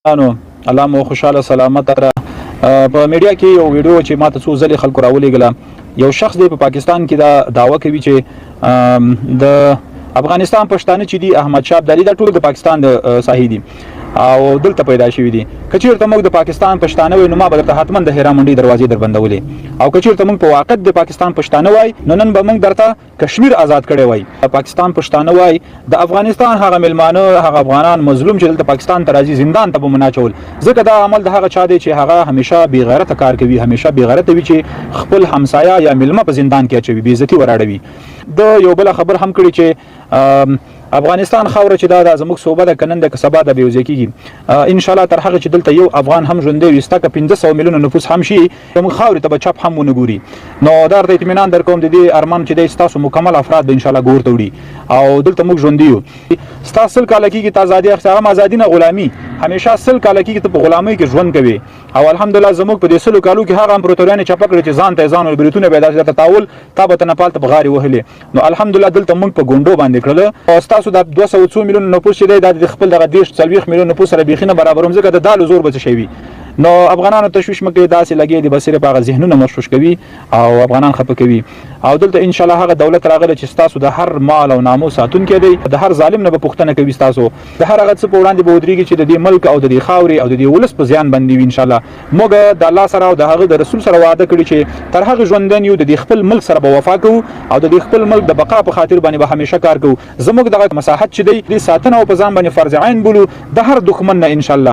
نو الله مو خوشاله سلامت را په میډیا کې یو ویډیو چې ماته څو ځلې خلکو راولېږله یو شخص دی په پاکستان کې دا دعوه کوي چې د افغانستان پښتانه چې دي احمد شاه ابدالي دا ټول د پاکستان د ساحې دي او دلته پیدا شوی دي کچیرته موږ د پاکستان پښتانه وای نو ما به حتما د هرا منډي دروازې در بندولې او کچیرته موږ په واقع د پاکستان پښتانه وای نو نن به موږ درته کشمیر آزاد کړي وای پاکستان پښتانه وای د افغانستان هغه ملمانه هغه افغانان مظلوم چې دلته پاکستان ته راځي زندان ته به مناچول ځکه دا عمل د هغه چا دی چې هغه همیشه بی غیرته کار کوي همیشه بی غیرته وي چې خپل همسایا یا ملمه په زندان کې اچوي بی عزتي وراړوي د یو بل خبر هم کړی چې افغانستان خاوره چې دا زموږ صوبه د کنن د کسبا د بیوځي کیږي ان شاء الله تر هغه چې دلته یو افغان هم ژوندې وستا ک 1500 میلیون نفوس هم شي موږ خاورې ته چپ هم ونګوري نو دا د اطمینان در کوم د دې ارمان چې د تاسو مکمل افراد به ان شاء الله ګور توړي او دلته موږ ژوندې یو تاسو کال کېږي آزادي اختیار ازادي نه غلامي همیشه سل کال کېږي ته په غلامۍ کې ژوند کوي او الحمدلله زموږ په دې سلو کالو کې هغه امپراتوریان چې پکړي چې ځان ته ځان او بریتونه به داسې تاول تابه نه پالته بغاري وهلې نو الحمدلله دلته موږ په ګوندو باندې کړل او تاسو د 200 میلیون نفوس چې د خپل دغه دیش 40 میلیون نفوس سره بيخینه برابروم ځکه د دالو زور به شي وي نو افغانانو تشویش مکه داسې لګي دي بسره په ذهنونه مشوش کوي او افغانان خپه کوي او دلته ان شاء الله هغه دولت راغله چې تاسو د هر مال او ناموس ساتون کې دی د هر ظالم نه به پښتنه کوي تاسو د هر هغه څه په وړاندې به ودرېږي چې د دې ملک او د دې خاوري او د دې ولس په ځان باندې وي ان شاء الله موږ د الله سره او د هغه د رسول سره وعده کړی چې تر هغه ژوندن یو د دې خپل ملک سره به وفا کوو او د دې خپل ملک د بقا په خاطر باندې به همیشه کار کوو زموږ دغه مساحت چې دی د ساتنه او په ځان باندې فرض عین بولو د هر دښمن نه ان شاء الله